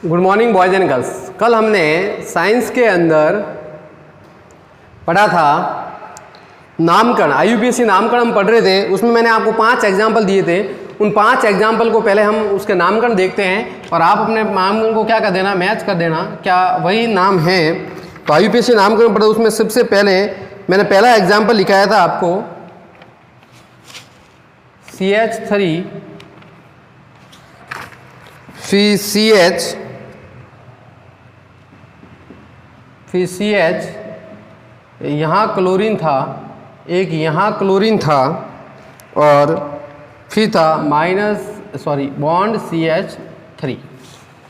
Good morning boys and girls. कल हमने science के अंदर पढ़ा था नामकरण, आईयूपीएससी नामकरण हम पढ़ रहे थे। उसमें मैंने आपको 5 एग्जाम्पल दिए थे। उन 5 एग्जाम्पल को पहले हम उसके नामकरण देखते हैं और आप अपने नामकरण को क्या कर देना, मैच कर देना क्या वही नाम है। तो आईयूपीएससी नामकरण पढ़ा, उसमें सबसे पहले मैंने पहला एग्जाम्पल लिखाया था आपको CH3 फिर CH यहाँ क्लोरीन था, एक यहाँ क्लोरीन था और फिर था बॉन्ड CH3।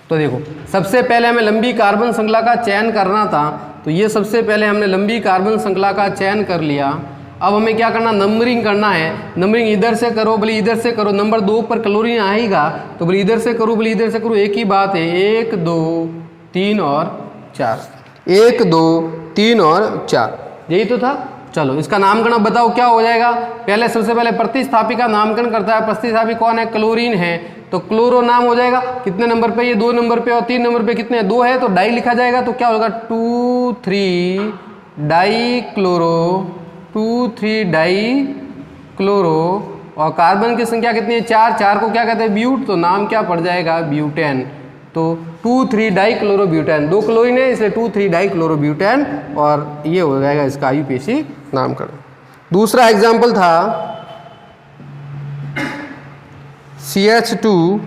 तो देखो सबसे पहले हमें लंबी कार्बन श्रृंखला का चयन करना था, तो ये सबसे पहले हमने लंबी कार्बन श्रृंखला का चयन कर लिया। अब हमें क्या करना, नंबरिंग करना है। नंबरिंग इधर से करो भले इधर से करो, नंबर 2 पर क्लोरीन आएगा तो भले इधर से करो भले इधर से करो, एक ही बात है। 1 2 3 और 4, 1 2 3 और 4, यही तो था। चलो इसका नामकरण अब बताओ क्या हो जाएगा। पहले सबसे पहले प्रतिस्थापी का नामकरण करता है। प्रतिस्थापी कौन है, क्लोरीन है, तो क्लोरो नाम हो जाएगा। कितने नंबर पे, ये 2 नंबर पे और 3 नंबर पे कितने, 2 है तो डाई लिखा जाएगा। तो क्या होगा 2 3 डाई क्लोरो, 2 3 डाई क्लोरो। और कार्बन की संख्या कितनी है, 4, 4 को क्या कहते हैं, ब्यूट, तो नाम क्या पड़ जाएगा, ब्यूटेन। तो 2 3 डाई क्लोरो ब्यूटेन, 2 क्लोरीन है इसलिए 2 3 डाई क्लोरो ब्यूटेन, और ये हो जाएगा इसका आईयूपीएससी नामकरण। दूसरा एग्जाम्पल था CH2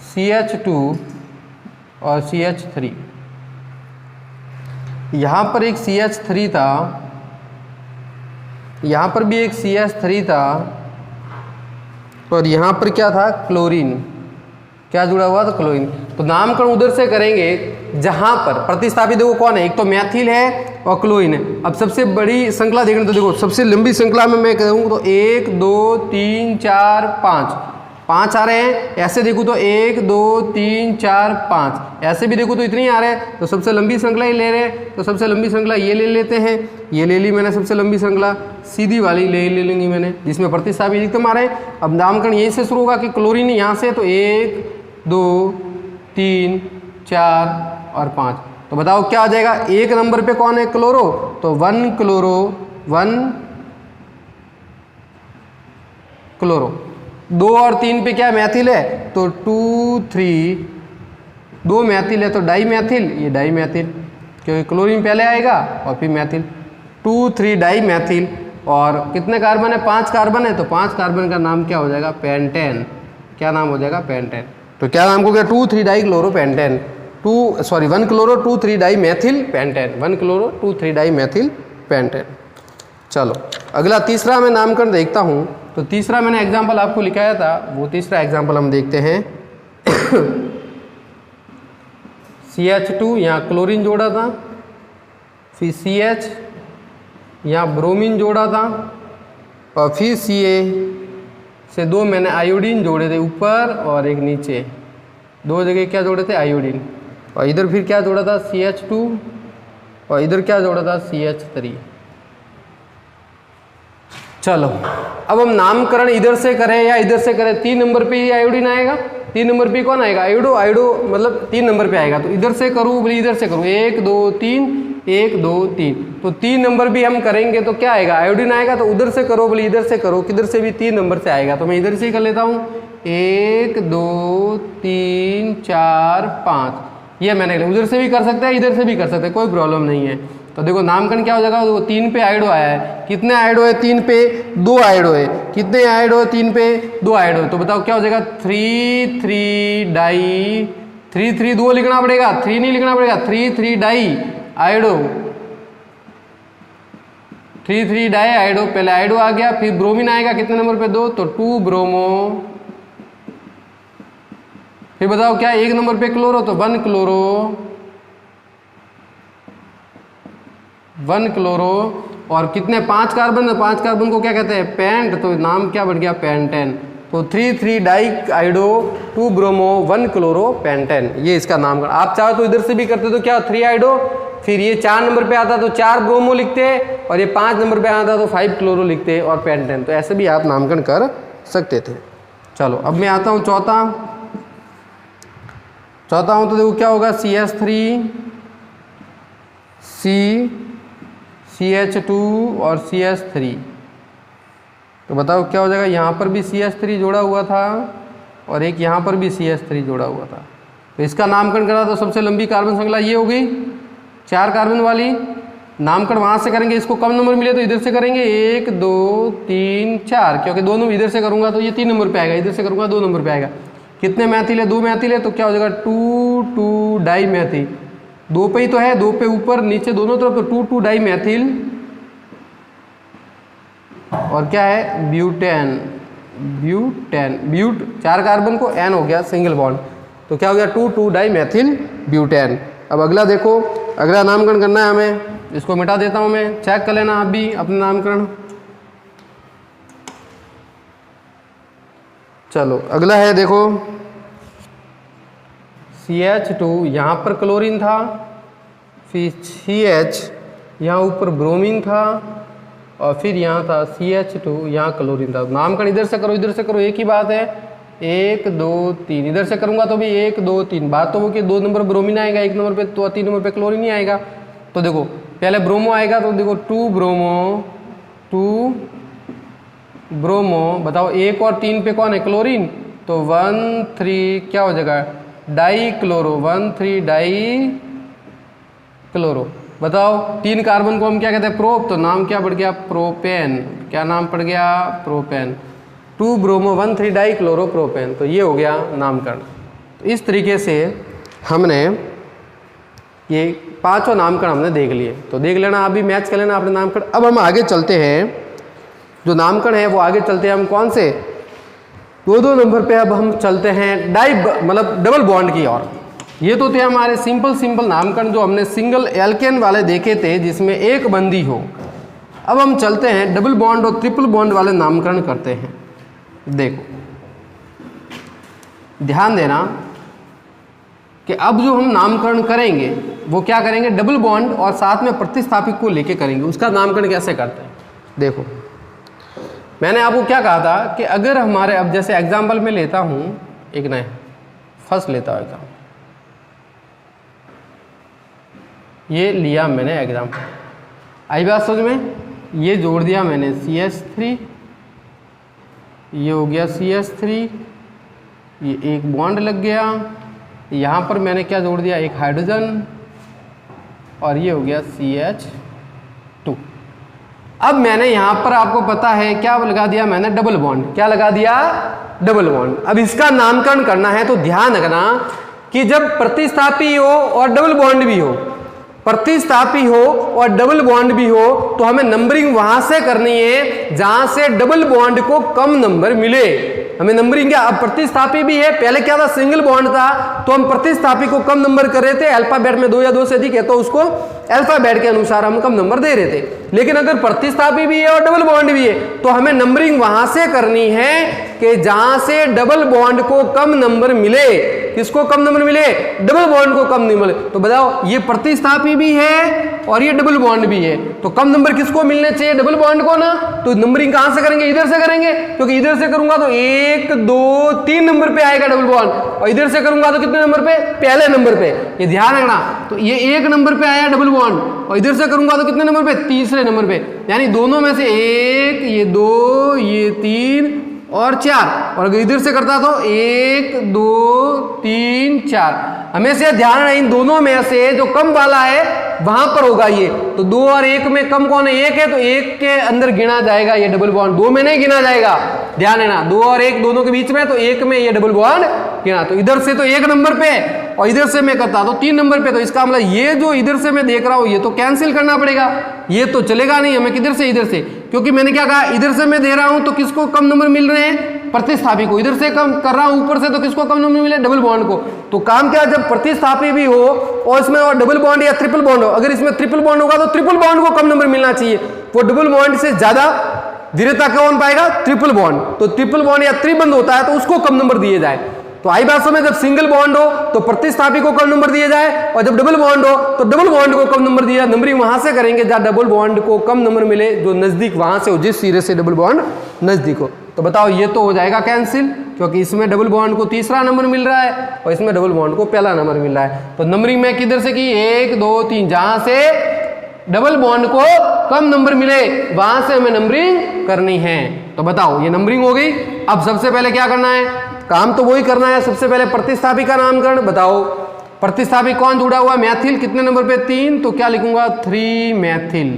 CH2 और CH3। यहाँ पर एक CH3 था, यहाँ पर भी एक CH3 था और यहाँ पर क्या था, क्लोरीन। क्या जुड़ा हुआ था, क्लोरीन। तो नामकरण उधर से करेंगे जहाँ पर प्रतिस्थापी देखो कौन है, एक तो मैथिल है और क्लोरीन है। अब सबसे बड़ी श्रृंखला देखना, तो देखो सबसे लंबी श्रृंखला में मैं कहूँ तो 1 2 3 4 5 आ रहे हैं। ऐसे देखूँ तो 1 2 3 4 5, ऐसे भी देखूँ तो इतने ही आ रहे हैं। तो सबसे लंबी श्रृंखला ही ले रहे हैं, तो सबसे लंबी श्रृंखला ये ले लेते हैं। ये ले ली मैंने सबसे लंबी श्रृंखला, सीधी वाली ले लूँगी मैंने जिसमें प्रतिस्थापी एकदम आ रहे हैं। अब नामकरण यहीं से शुरू होगा कि क्लोरीन यहाँ से, तो 1 2 3 4 और 5। तो बताओ क्या आ जाएगा, 1 नंबर पे कौन है, क्लोरो, तो 1 क्लोरो 1 क्लोरो। 2 और 3 पे क्या मैथिल है, तो 2 3, 2 मैथिल है तो डाई मैथिल, ये डाई मैथिल क्योंकि क्लोरीन पहले आएगा और फिर मैथिल। 2 3 डाई मैथिल, और कितने कार्बन है, 5 कार्बन है, तो 5 कार्बन का नाम क्या हो जाएगा, पेंटेन। क्या नाम हो जाएगा, पेंटेन। तो क्या नाम हो गया, 2 3 dichloro pentane, 1 chloro 2 3 dimethyl pentane, 1 chloro 2 3 dimethyl pentane. चलो अगला तीसरा मैं नामकरण देखता हूँ। तो तीसरा मैंने एग्जाम्पल आपको लिखाया था, वो तीसरा एग्जाम्पल हम देखते हैं। CH2 यहाँ क्लोरीन जोड़ा था, फिर CH यहाँ ब्रोमीन जोड़ा था, और फिर Ca से 2 मैंने आयोडीन जोड़े थे, ऊपर और एक नीचे, 2 जगह क्या जोड़े थे, आयोडीन। और इधर फिर क्या जोड़ा था, CH2, और इधर क्या जोड़ा था, CH3। चलो अब हम नामकरण इधर से करें या इधर से करें, 3 नंबर पे ही आयोडीन आएगा। 3 नंबर पे कौन आएगा, आयोडो मतलब 3 नंबर पे आएगा। तो इधर से करूँ बोले इधर से करूँ, 1 2 3 1 2 3, तो 3 नंबर भी हम करेंगे तो क्या आएगा, आयोडीन आएगा। तो उधर से करो बोले इधर से करो, किधर से भी 3 नंबर से आएगा। तो मैं इधर से ही कर लेता हूँ, 1 2 3 4 5, ये मैंने उधर से भी कर सकते हैं इधर से भी कर सकते हैं, कोई प्रॉब्लम नहीं है। तो देखो नामकरण क्या हो जाएगा, वो 3 पे आयोडो आया है। कितने आयोडो है, 3 पे 2 आयोडो है। कितने आयोडो है, 3 पे 2 आयोडो है। तो बताओ क्या हो जाएगा, 3 3 डाई, 3 3 2 लिखना पड़ेगा, 3 नहीं लिखना पड़ेगा, 3 3 डाई आयोडो, 3 3 डाई आयोडो। पहले आयोडो आ गया, फिर ब्रोमीन आएगा, कितने नंबर पे, 2, तो 2 ब्रोमो। फिर बताओ क्या, 1 नंबर पे क्लोरो, तो 1 क्लोरो 1 क्लोरो। और कितने, 5 कार्बन, 5 कार्बन को क्या कहते हैं, पेंट, तो नाम क्या बढ़ गया, पेंटेन। तो 3 3 diiodo 2 bromo 1 chloro pentane, ये इसका नाम। आप चाहो तो इधर से भी करते तो क्या, 3 आयोडो, फिर ये 4 नंबर पे आता तो 4 ब्रोमो लिखते हैं, और ये 5 नंबर पे आता तो 5 क्लोरो लिखते हैं और पेंटेन। तो ऐसे भी आप नामकरण कर सकते थे। चलो अब मैं आता हूँ चौथा हूँ तो देखो क्या होगा, CH3 CH2 और CH3। तो बताओ क्या हो जाएगा, यहाँ पर भी CH3 जोड़ा हुआ था और एक यहाँ पर भी CH3 जोड़ा हुआ था। तो इसका नामकरण करा तो सबसे लंबी कार्बन श्रृंखला ये हो गई 4 कार्बन वाली। नामकरण वहाँ से करेंगे, इसको कम नंबर मिले तो इधर से करेंगे 1 2 3 4, क्योंकि दोनों इधर से करूँगा तो ये 3 नंबर पे आएगा, इधर से करूँगा 2 नंबर पे आएगा। कितने मैथिल है, 2 मैथिल है, तो क्या हो जाएगा 2 डाई मैथिल। 2 पे ही तो है, 2 पे ऊपर नीचे दोनों तरफ, तो 2 डाई मैथिल। और क्या है, ब्यूटेन। ब्यूट 4 कार्बन को N हो गया सिंगल बॉन्ड, तो क्या हो गया 2 डाई मैथिल ब्यूटेन। अब अगला देखो, अगला नामकरण करना है हमें, इसको मिटा देता हूं मैं, चेक कर लेना आप भी अपना नामकरण। चलो अगला है देखो, CH2 यहाँ पर क्लोरीन था, फिर CH यहाँ ऊपर ब्रोमीन था, और फिर यहाँ था CH2 यहाँ क्लोरीन था। नामकरण इधर से करो इधर से करो, एक ही बात है, 1 2 3। इधर से करूँगा तो भी 1 2 3। बात तो वो कि 2 नंबर ब्रोमीन आएगा, 1 नंबर पे, तो 3 नंबर पे क्लोरीन ही आएगा। तो देखो पहले ब्रोमो आएगा, तो देखो 2 ब्रोमो, बताओ 1 और 3 पे कौन है, क्लोरीन, तो 1 3 क्या हो जाएगा, डाई क्लोरो, 1 3 डाई क्लोरो। बताओ 3 कार्बन को हम क्या कहते हैं, प्रोप, तो नाम क्या पड़ गया, प्रोपेन। क्या नाम पड़ गया, propane. 2 bromo 1 3 die chloro propane. तो ये हो गया नामकरण। तो इस तरीके से हमने ये 5 नामकरण हमने देख लिए। तो देख लेना, आप भी मैच कर लेना अपने नामकरण। अब हम आगे चलते हैं, जो नामकरण है वो आगे चलते हैं हम कौन से, 2 नंबर पे अब हम चलते हैं मतलब डबल बॉन्ड की ओर। ये तो थे हमारे सिंपल नामकरण जो हमने सिंगल एल्केन वाले देखे थे, जिसमें एक बंदी हो। अब हम चलते हैं डबल बॉन्ड और ट्रिपल बॉन्ड वाले नामकरण करते हैं। देखो ध्यान देना कि अब जो हम नामकरण करेंगे वो क्या करेंगे, डबल बॉन्ड और साथ में प्रतिस्थापित को लेके करेंगे। उसका नामकरण कैसे करते हैं, देखो मैंने आपको क्या कहा था कि अगर हमारे, अब जैसे एग्जाम्पल में लेता हूं एक नया फर्स्ट लेता हूं एग्जाम्पल, ये लिया मैंने एग्जाम्पल, आई बात समझ में, ये जोड़ दिया मैंने CH3, ये हो गया CH3, ये एक बॉन्ड लग गया, यहाँ पर मैंने क्या जोड़ दिया, एक हाइड्रोजन, और ये हो गया CH2। अब मैंने यहाँ पर आपको पता है क्या लगा दिया मैंने, डबल बॉन्ड। क्या लगा दिया, डबल बॉन्ड। अब इसका नामकरण करना है तो ध्यान रखना कि जब प्रतिस्थापी हो और डबल बॉन्ड भी हो, प्रतिस्थापी हो और डबल बॉन्ड भी हो, तो हमें नंबरिंग वहां से करनी है जहां से डबल बॉन्ड को कम नंबर मिले। हमें नंबरिंग क्या, अब प्रतिस्थापी भी है, पहले क्या था, सिंगल बॉन्ड था, तो हम प्रतिस्थापी को कम नंबर कर रहे थे, अल्फाबेट में 2 या 2 से अधिक है तो उसको अल्फाबेट के अनुसार हम कम नंबर दे रहे थे। लेकिन अगर प्रतिस्थापी भी है और डबल बॉन्ड भी है तो हमें नंबरिंग वहां से करनी है कि जहां से डबल बॉन्ड को कम नंबर मिले। किसको कम नंबर मिले, डबल बॉन्ड को कम नहीं मिले। तो बताओ ये प्रतिस्थापी भी है और ये डबल बॉन्ड भी है, तो कम नंबर किसको मिलने चाहिए, डबल बॉन्ड को ना। तो नंबरिंग कहां से करेंगे, इधर से करेंगे, क्योंकि इधर से करूंगा तो 1 2 3 नंबर पे आएगा डबल बॉन्ड, और इधर से करूंगा तो कितने नंबर पे, पहले नंबर पे। ये ध्यान रखना, तो ये 1 नंबर पे आया डबल बॉन्ड, और इधर से करूंगा तो कितने नंबर पे, तीसरे नंबर पे। यानी दोनों में से 1, ये 2, ये 3 और 4, और अगर इधर से करता तो 1 2 3 4। हमेशा ध्यान रहे इन दोनों में से जो कम वाला है वहां पर होगा ये। तो 2 और 1 में कम कौन है, 1 है, तो 1 के अंदर गिना जाएगा ये डबल बॉन्ड, 2 में नहीं गिना जाएगा। ध्यान देना, 2 और 1 दोनों के बीच में, तो 1 में ये डबल बॉन्ड गिना। तो इधर से तो 1 नंबर पे और इधर से मैं करता तो 3 नंबर पे, तो इसका मतलब ये जो इधर से मैं देख रहा हूं ये तो कैंसिल करना पड़ेगा, ये तो चलेगा नहीं हमें। किधर से, इधर से, क्योंकि मैंने क्या कहा, इधर से मैं दे रहा हूं तो किसको कम नंबर मिल रहे हैं, प्रतिस्थापी को। इधर से कम कर रहा हूं ऊपर से तो किसको कम नंबर मिले, डबल बॉन्ड को। तो काम क्या, जब प्रतिस्थापी भी हो और इसमें और डबल बॉन्ड या ट्रिपल बॉन्ड हो, अगर इसमें ट्रिपल बॉन्ड होगा तो ट्रिपल बॉन्ड को कम नंबर मिलना चाहिए। वो डबल बॉन्ड से ज्यादा दृढ़ता कौन पाएगा, ट्रिपल बॉन्ड। तो ट्रिपल बॉन्ड या त्रिबंध होता है तो उसको कम नंबर दिए जाए। तो आई बात में, जब सिंगल बॉन्ड हो तो प्रतिस्थापी को कम नंबर दिया जाए, और जब डबल बॉन्ड हो तो डबल बॉन्ड को कम नंबर दिया। नंबरिंग वहां से करेंगे जहां डबल बॉन्ड को कम नंबर मिले, जो नजदीक वहां से हो, जिस सिरे से डबल बॉन्ड नजदीक हो। तो बताओ ये तो हो जाएगा कैंसिल। क्योंकि इसमें डबल बॉन्ड को तीसरा नंबर मिल रहा है और इसमें डबल बॉन्ड को पहला नंबर मिल रहा है। तो नंबरिंग मैं किधर से की, 1 2 3, जहां से डबल बॉन्ड को कम नंबर मिले वहां से हमें नंबरिंग करनी है। तो बताओ ये नंबरिंग हो गई। अब सबसे पहले क्या करना है, काम तो वही करना है। सबसे पहले प्रतिस्थापी का नामकरण बताओ। प्रतिस्थापी कौन जुड़ा हुआ, मैथिल, कितने नंबर पे, 3, तो क्या लिखूंगा 3 मैथिल।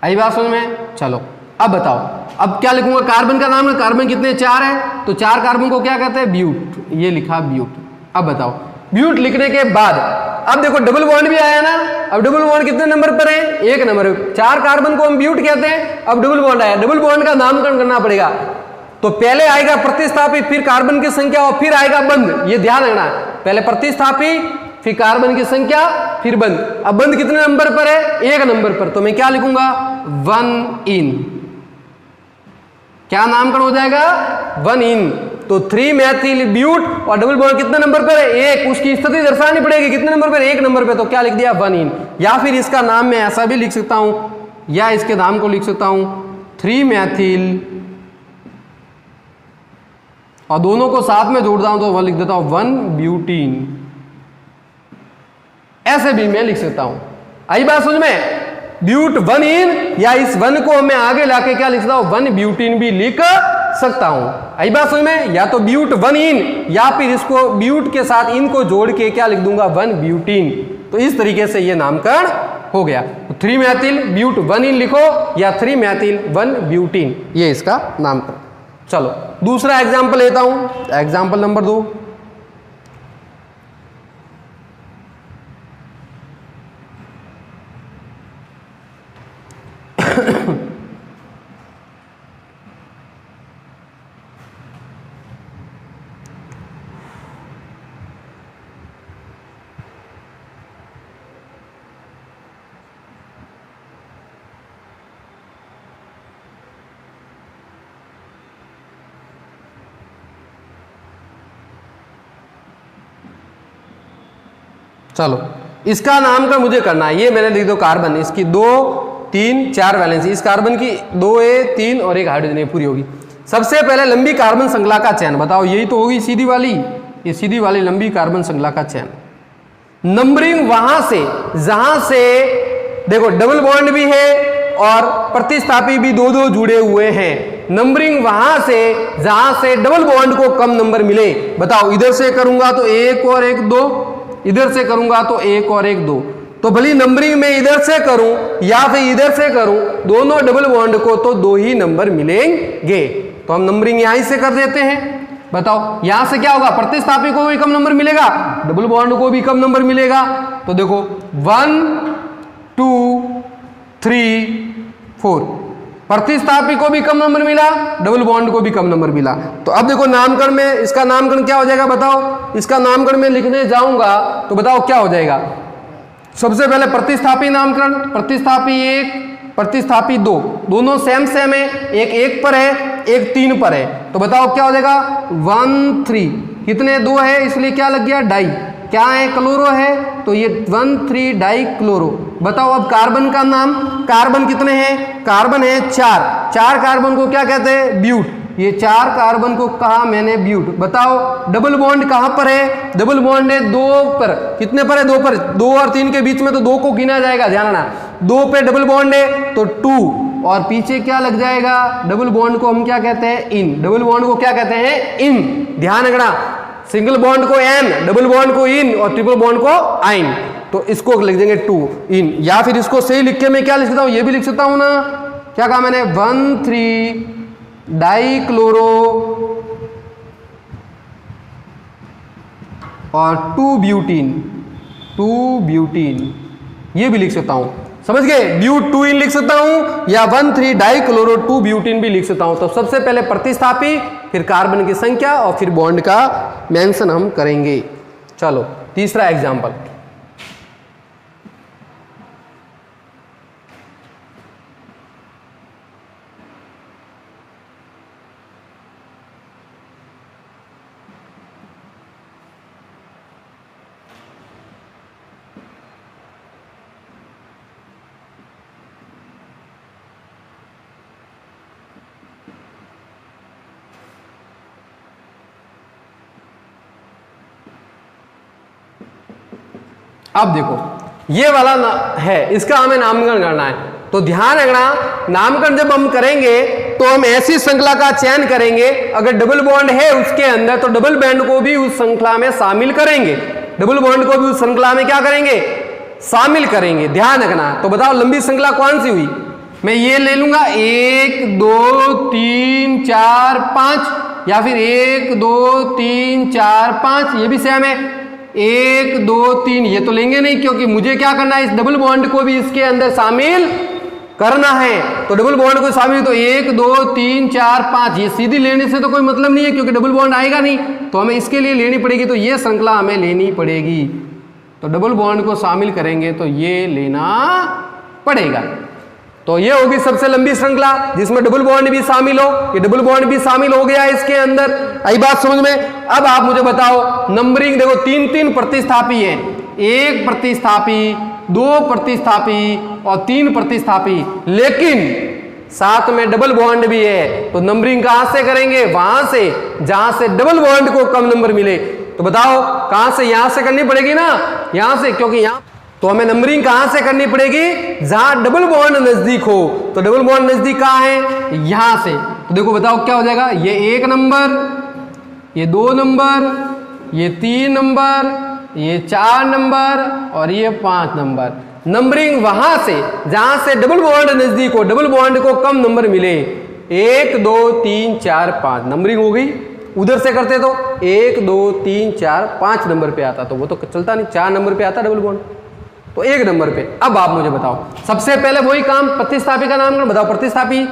आई बात समझ में। चलो अब बताओ, अब क्या लिखूंगा, कार्बन का नाम, कार्बन कितने, 4 है, तो 4 कार्बन को क्या कहते हैं, ब्यूट, ये लिखा ब्यूट। अब बताओ ब्यूट लिखने के बाद अब देखो डबल बॉन्ड भी आया ना। अब डबल बॉन्ड कितने नंबर पर है, 1 नंबर, 4 कार्बन को हम ब्यूट कहते हैं। अब डबल बॉन्ड आया, डबल बॉन्ड का नामकरण करना पड़ेगा। तो पहले आएगा प्रतिस्थापी, फिर कार्बन की संख्या और फिर आएगा बंध। ये ध्यान रखना, पहले प्रतिस्थापी फिर कार्बन की संख्या फिर बंध। अब बंध कितने नंबर पर है, 1 नंबर पर, तो मैं क्या लिखूंगा 1 इन। क्या नामकरण हो जाएगा 1 इन। तो 3 मैथिल ब्यूट और डबल बॉन्ड कितने नंबर पर है, 1, उसकी स्थिति दर्शानी पड़ेगी कितने नंबर पर, 1 नंबर पर, तो क्या लिख दिया 1 इन। या फिर इसका नाम मैं ऐसा भी लिख सकता हूं, या इसके नाम को लिख सकता हूं 3 मैथिल और दोनों को साथ में जोड़ता हूं तो वह लिख देता हूं 1 ब्यूटीन। ऐसे भी मैं लिख सकता हूं। आई बात समझ में, ब्यूट 1 इन, या इस 1 को मैं आगे लाके क्या लिख सकता हूं 1 ब्यूटीन भी लिख सकता हूं। आई बात समझ में, या तो ब्यूट 1 इन या फिर इसको ब्यूट के साथ इन को जोड़ के क्या लिख दूंगा 1 ब्यूटीन। तो इस तरीके से ये नामकरण हो गया। 3 मैथिल ब्यूट 1 इन लिखो या 3 मैथिल 1 ब्यूटीन, ये इसका नामकरण। चलो दूसरा एग्जाम्पल लेता हूं, एग्जाम्पल नंबर 2। चलो इसका नामकरण मुझे करना है। ये मैंने लिख दो कार्बन, इसकी 2 3 4 वैलेंसी, इस कार्बन की 2A 3 और 1 हाइड्रोजन पूरी होगी। सबसे पहले लंबी कार्बन श्रृंखला का चयन बताओ, यही तो होगी सीधी वाली, ये सीधी वाली लंबी कार्बन श्रृंखला का चयन। नंबरिंग वहां से जहां से देखो डबल बॉन्ड भी है और प्रतिस्थापी भी 2-2 जुड़े हुए हैं। नंबरिंग वहां से जहां से डबल बॉन्ड को कम नंबर मिले। बताओ इधर से करूंगा तो 1 और 1 2, इधर से करूंगा तो 1 और 1 2। तो भली नंबरिंग में इधर से करूं या फिर इधर से करूं, दोनों डबल बॉन्ड को तो 2 ही नंबर मिलेंगे। तो हम नंबरिंग यहां से कर देते हैं। बताओ यहां से क्या होगा, प्रतिस्थापी को भी कम नंबर मिलेगा, डबल बॉन्ड को भी कम नंबर मिलेगा। तो देखो 1 2 3 4, प्रतिस्थापी को भी कम नंबर मिला, डबल बॉन्ड को भी कम नंबर मिला। तो अब देखो नामकरण में इसका नामकरण क्या हो जाएगा बताओ। इसका नामकरण में लिखने जाऊंगा तो बताओ क्या हो जाएगा। सबसे पहले प्रतिस्थापी नामकरण, प्रतिस्थापी 1 प्रतिस्थापी 2, दोनों सेम सेम है, एक 1 पर है एक 3 पर है। तो बताओ क्या हो जाएगा 1 3, कितने 2 है इसलिए क्या लग गया डाई, क्या है क्लोरो है तो ये 1 3 डाई क्लोरो। बताओ अब कार्बन का नाम, कार्बन कितने हैं, कार्बन है 4 कार्बन को क्या कहते हैं ब्यूट। ये 4 कार्बन को कहा मैंने ब्यूट। बताओ डबल बॉन्ड कहां पर है, डबल बॉन्ड है 2 पर, कितने पर है 2 पर, 2 और 3 के बीच में तो 2 को गिना जाएगा, ध्यान रखना 2 पे डबल बॉन्ड है तो 2 और पीछे क्या लग जाएगा, डबल बॉन्ड को हम क्या कहते हैं इन, डबल बॉन्ड को क्या कहते हैं इन। ध्यान रखना सिंगल बॉन्ड को एन, डबल बॉन्ड को इन और ट्रिपल बॉन्ड को आइन। तो इसको लिख देंगे 2 इन, या फिर इसको सही लिख के मैं क्या लिख सकता हूं, ये भी लिख सकता हूं ना, क्या कहा मैंने 1 3 डाई क्लोरो और 2 ब्यूटीन, 2 ब्यूटीन, ये भी लिख सकता हूं। समझ गए, ब्यूट 2 इन लिख सकता हूं या 1 3 डाई क्लोरो 2 ब्यूटीन भी लिख सकता हूं। तो सबसे पहले प्रतिस्थापी, फिर कार्बन की संख्या और फिर बॉन्ड का मेंशन हम करेंगे। चलो तीसरा एग्जांपल, अब देखो ये वाला है, इसका हमें नामकरण करना है। तो ध्यान रखना, नामकरण जब हम करेंगे तो हम ऐसी श्रृंखला का चयन करेंगे, अगर डबल बॉन्ड है उसके अंदर तो डबल बॉन्ड को भी उस श्रृंखला में शामिल करेंगे, डबल बॉन्ड को भी उस श्रृंखला में क्या करेंगे, शामिल करेंगे। ध्यान रखना। तो बताओ लंबी श्रृंखला कौन सी हुई, मैं ये ले लूंगा 1 2 3 4 5, या फिर 1 2 3 4 5, ये भी सेम है 1 2 3, ये तो लेंगे नहीं क्योंकि मुझे क्या करना है, इस डबल बॉन्ड को भी इसके अंदर शामिल करना है। तो डबल बॉन्ड को शामिल, तो 1 2 3 4 5, ये सीधी लेने से तो कोई मतलब नहीं है क्योंकि डबल बॉन्ड आएगा नहीं, तो हमें इसके लिए लेनी पड़ेगी, तो ये श्रृंखला हमें लेनी पड़ेगी। तो डबल बॉन्ड को शामिल करेंगे तो ये लेना पड़ेगा। तो ये होगी सबसे लंबी श्रृंखला जिसमें डबल बॉन्ड भी शामिल हो, ये डबल बॉन्ड भी शामिल हो गया इसके अंदर। आई बात समझ में। अब आप मुझे बताओ नंबरिंग देखो, 3 प्रतिस्थापी है, 1 प्रतिस्थापी, 2 प्रतिस्थापी और 3 प्रतिस्थापी, लेकिन साथ में डबल बॉन्ड भी है। तो नंबरिंग कहां से करेंगे, वहां से जहां से डबल बॉन्ड को कम नंबर मिले। तो बताओ कहां से, यहां से करनी पड़ेगी ना, यहां से, क्योंकि यहां तो हमें नंबरिंग कहां से करनी पड़ेगी, जहां डबल बॉन्ड नजदीक हो। तो डबल बॉन्ड नजदीक कहां है, यहां से। तो देखो बताओ क्या हो जाएगा, ये 1 नंबर, ये 2 नंबर, ये 3 नंबर, ये 4 नंबर और ये 5 नंबर। नंबरिंग वहां से जहां से डबल बॉन्ड नजदीक हो, डबल बॉन्ड को कम नंबर मिले। 1 2 3 4 5 नंबरिंग हो गई। उधर से करते तो 1 2 3 4 5 नंबर पे आता, तो वो तो चलता नहीं, 4 नंबर पे आता डबल बॉन्ड, तो 1 नंबर पे। अब आप मुझे बताओ, सबसे पहले वही काम, प्रतिस्थापी का नाम बताओ। प्रतिस्थापी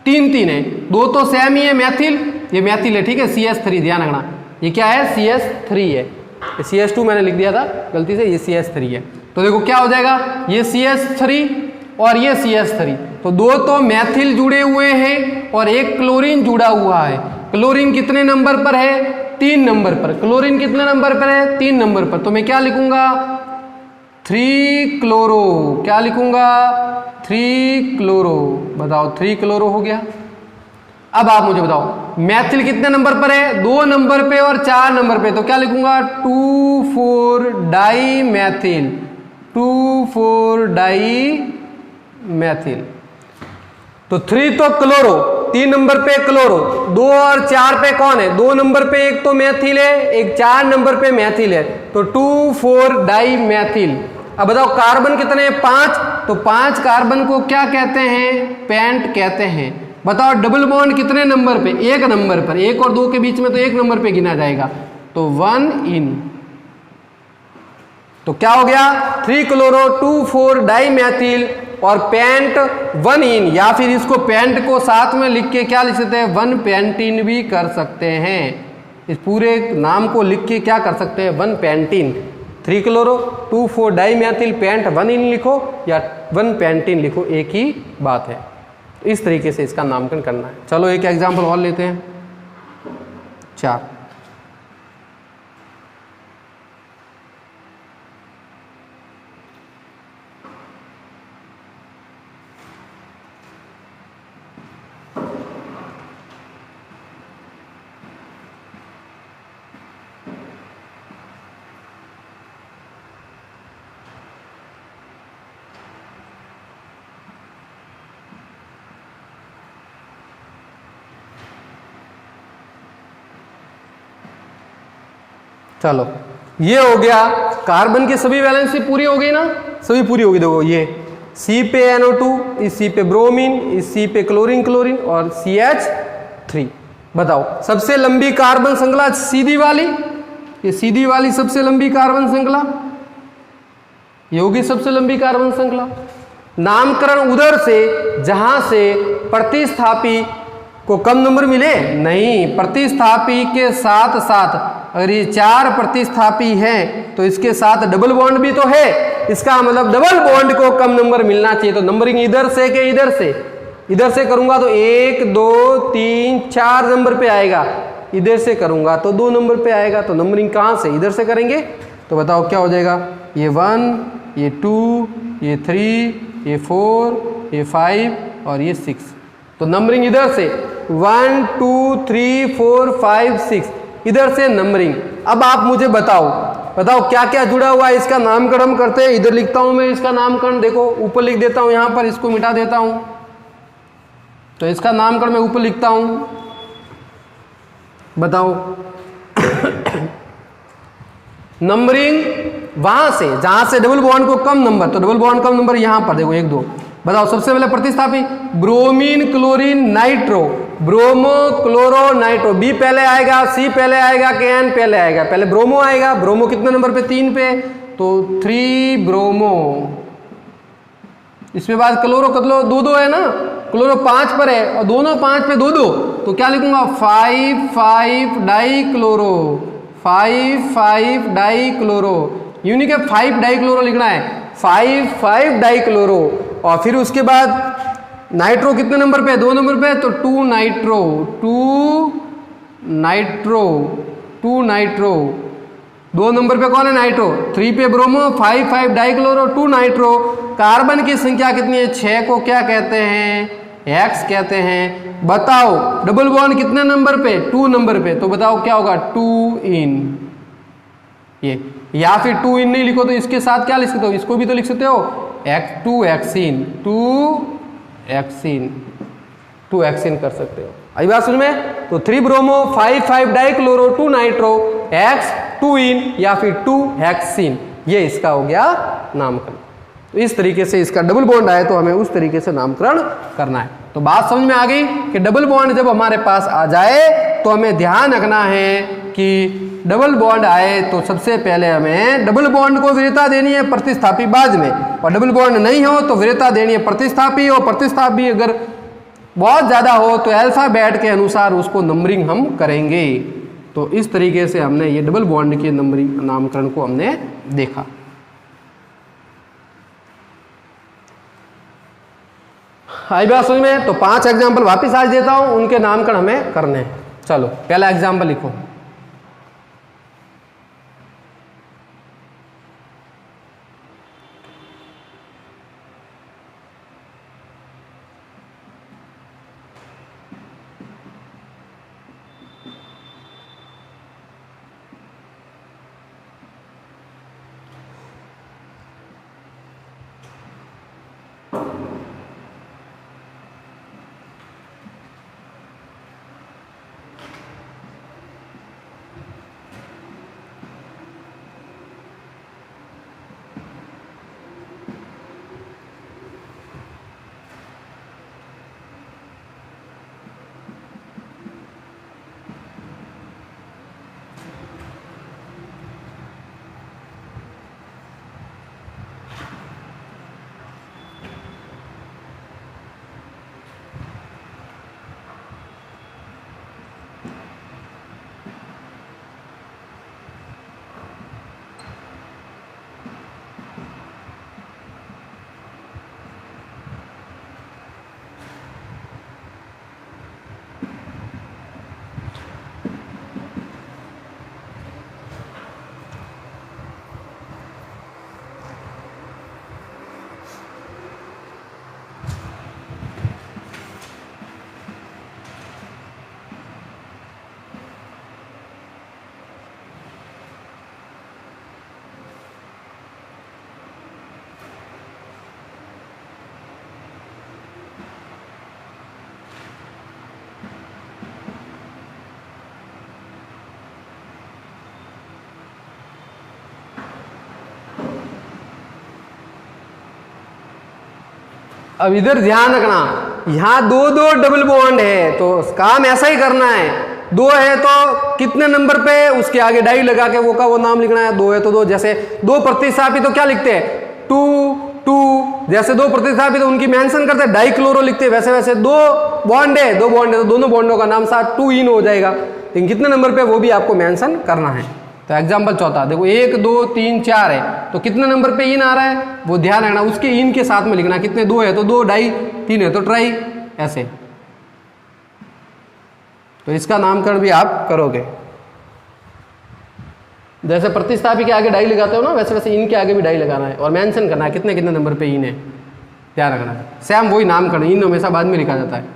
3 है, 2 तो सेम ही है, मैथिल, ये मैथिल है, ठीक है, CS3, ध्यान रखना ये क्या है, CS3 है, CS2 मैंने लिख दिया था गलती से, ये CS3 है। तो देखो क्या हो जाएगा, ये CS3 और ये CS3, तो 2 तो मैथिल जुड़े हुए हैं और 1 क्लोरीन जुड़ा हुआ है। क्लोरीन कितने नंबर पर है, 3 नंबर पर। क्लोरीन कितने नंबर पर है, 3 नंबर पर। तो मैं क्या लिखूंगा, 3 क्लोरो, क्या लिखूंगा, 3 क्लोरो। बताओ 3 क्लोरो हो गया। अब आप मुझे बताओ मैथिल कितने नंबर पर है, 2 नंबर पे और 4 नंबर पे। तो क्या लिखूंगा, 2,4 डाई मैथिल, 2,4 डाई मैथिल। तो 3 तो क्लोरो, 3 नंबर पे क्लोरो, 2 और 4 पे कौन है, 2 नंबर पे एक तो मैथिल है, एक 4 नंबर पे मैथिल है, तो 2,4 डाई मैथिल। अब बताओ कार्बन कितने हैं, 5, तो 5 कार्बन को क्या कहते हैं, पेंट कहते हैं। बताओ डबल बॉन्ड कितने नंबर पे, 1 नंबर पर, 1 और 2 के बीच में तो 1 नंबर पे गिना जाएगा, तो 1 इन। तो क्या हो गया, 3 क्लोरो 2,4 डाई मैथिल और पेंट 1 इन, या फिर इसको पेंट को साथ में लिख के क्या लिख सकते हैं, 1 पेंटीन भी कर सकते हैं। इस पूरे नाम को लिख के क्या कर सकते हैं, 1 pentene. 3 chloro 2,4 dimethyl pent 1 ene लिखो या 1 पेंटीन लिखो, एक ही बात है। इस तरीके से इसका नामकरण करना है। चलो एक एग्जाम्पल और लेते हैं, 4। चलो ये हो गया, कार्बन की सभी वैलेंसी पूरी हो गई ना, सभी पूरी होगी। देखो ये C पे NO2, इस C पे ब्रोमीन, इस C पे क्लोरीन क्लोरीन और CH3। बताओ सबसे लंबी कार्बन श्रृंखला सीधी वाली, ये सीधी वाली सबसे लंबी कार्बन श्रृंखला, ये होगी सबसे लंबी कार्बन श्रृंखला। नामकरण उधर से जहां से प्रतिस्थापी को कम नंबर मिले, नहीं, प्रतिस्थापी के साथ साथ अगर ये 4 प्रतिस्थापी हैं तो इसके साथ डबल बॉन्ड भी तो है, इसका मतलब डबल बॉन्ड को कम नंबर मिलना चाहिए। तो नंबरिंग इधर से के इधर से, इधर से करूंगा तो 1 2 3 4 नंबर पे आएगा, इधर से करूंगा तो 2 नंबर पे आएगा। तो नंबरिंग कहां से, इधर से करेंगे। तो बताओ क्या हो जाएगा, ये 1, ये 2, ये 3, ये 4, ये 5 और ये 6। तो नंबरिंग इधर से 1 2 3 4 5 6, इधर से नंबरिंग। अब आप मुझे बताओ बताओ क्या क्या जुड़ा हुआ है, इसका नामकरण हम करते हैं। इधर लिखता हूं मैं इसका नामकरण, देखो ऊपर लिख देता हूं, यहां पर इसको मिटा देता हूं, तो इसका नामकरण मैं ऊपर लिखता हूं। बताओ नंबरिंग वहां से जहां से डबल बॉन्ड को कम नंबर, तो डबल बॉन्ड कम नंबर यहां पर देखो 1 2। बताओ सबसे पहले प्रतिस्थापी bromine chlorine nitro, bromo chloro nitro, B पहले आएगा, सी पहले आएगा कि एन पहले आएगा? पहले ब्रोमो आएगा। ब्रोमो कितने नंबर पे? 3 पे, तो 3 ब्रोमो। इसके बाद क्लोरो कतलो 2 2 है ना, क्लोरो 5 पर है और दोनों 5 पे 2 2, तो क्या लिखूंगा 5 5 die chloro, 5 5 die chloro. Unique है 5 डाई क्लोरो लिखना है, 5 5 डाई क्लोरो। और फिर उसके बाद नाइट्रो कितने नंबर पे? 2 नंबर पे, तो 2 नाइट्रो, 2 नाइट्रो, 2 नाइट्रो। 2 नंबर पे कौन है? नाइट्रो। 3 पे ब्रोमो, 5 5 डाइक्लोरो, 2 नाइट्रो। कार्बन की संख्या कितनी है? 6 को क्या कहते हैं? एक्स कहते हैं। बताओ डबल बॉन्ड कितने नंबर पे? 2 नंबर पे, तो बताओ क्या होगा? 2 इन। ये या फिर 2 इन नहीं लिखो तो इसके साथ क्या लिख सकते हो? इसको भी तो लिख सकते हो, 2 एक्सिन, 2 एक्सिन, 2 एक्सिन कर सकते हो। आई बात समझ में? तो 3 ब्रोमो, 5 5 डाइक्लोरो, 2 नाइट्रो, एक्स, 2 इन या फिर 2 हेक्सिन, ये इसका हो गया नामकरण। तो इस तरीके से इसका डबल बॉन्ड आए तो हमें उस तरीके से नामकरण करना है। तो बात समझ में आ गई कि डबल बॉन्ड जब हमारे पास आ जाए तो हमें ध्यान रखना है कि डबल बॉन्ड आए तो सबसे पहले हमें डबल बॉन्ड को वरीयता देनी है, प्रतिस्थापी बाद में। और डबल बॉन्ड नहीं हो तो वरीयता देनी है प्रतिस्थापी, और प्रतिस्थापी अगर बहुत ज़्यादा हो तो अल्फ़ाबेट के अनुसार उसको नंबरिंग हम करेंगे। तो इस तरीके से हमने ये डबल बॉन्ड के नंबरिंग नामकरण को हमने देखा। आई बात समझ में? तो 5 एग्जाम्पल वापिस आज देता हूं, उनके नामकरण हमें करने हैं। चलो पहला एग्जाम्पल लिखो। अब इधर ध्यान रखना, यहाँ 2 2 डबल बॉन्ड है तो काम ऐसा ही करना है। 2 है तो कितने नंबर पे उसके आगे डाई लगा के वो का वो नाम लिखना है। 2 है तो 2, जैसे 2 प्रतिस्थापी तो क्या लिखते हैं? 2 2, जैसे 2 प्रतिस्थापी तो उनकी मेंशन करते हैं, डाई क्लोरो लिखते हैं। वैसे वैसे 2 बॉन्ड है तो दोनों बॉन्डों का नाम साथ 2 इन हो जाएगा, लेकिन कितने नंबर पे वो भी आपको मेंशन करना है। तो एग्जाम्पल चौथा देखो, 1 2 3 4 है तो कितने नंबर पे इन आ रहा है वो ध्यान रखना, उसके इन के साथ में लिखना। कितने? 2 है तो 2, डाई, 3 है तो ट्राई, ऐसे। तो इसका नामकरण भी आप करोगे। जैसे प्रतिस्थापी के आगे डाई लगाते हो ना, वैसे वैसे इन के आगे भी डाई लगाना है और मेंशन करना है कितने कितने नंबर पे इन है, ध्यान रखना है। सेम वही नामकरण, इन हमेशा बाद में लिखा जाता है।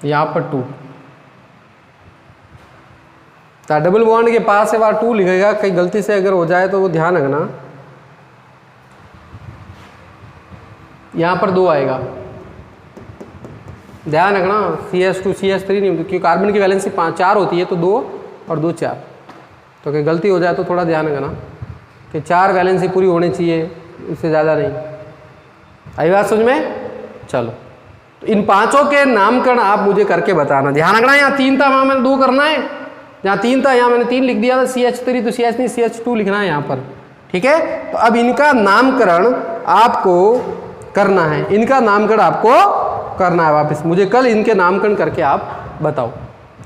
यहाँ पर 2, तो डबल बॉन्ड के पास से बार 2 लिखेगा, कहीं गलती से अगर हो जाए तो वो ध्यान रखना। यहाँ पर 2 आएगा, ध्यान रखना, CH2 CH3 नहीं, क्योंकि कार्बन की वैलेंसी 4 होती है, तो 2 और 2 4, तो कहीं गलती हो जाए तो थोड़ा ध्यान रखना कि 4 वैलेंसी पूरी होनी चाहिए, इससे ज़्यादा नहीं। आई बात समझ में? चलो, तो इन 5 के नामकरण आप मुझे करके बताना। ध्यान रखना, यहाँ 3 था, वहाँ मैंने 2 करना है, जहाँ 3 था यहाँ मैंने 3 लिख दिया था, CH3 तो CH नहीं CH2 लिखना है यहाँ पर, ठीक है। तो अब इनका नामकरण आपको करना है, इनका नामकरण आपको करना है वापस, मुझे कल इनके नामकरण करके आप बताओ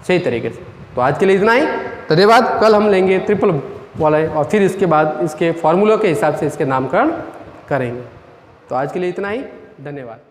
सही तरीके से। तो आज के लिए इतना ही, धन्यवाद। कल हम लेंगे ट्रिपल वाला और फिर इसके बाद इसके फॉर्मूलों के हिसाब से इसके नामकरण करेंगे। तो आज के लिए इतना ही, धन्यवाद।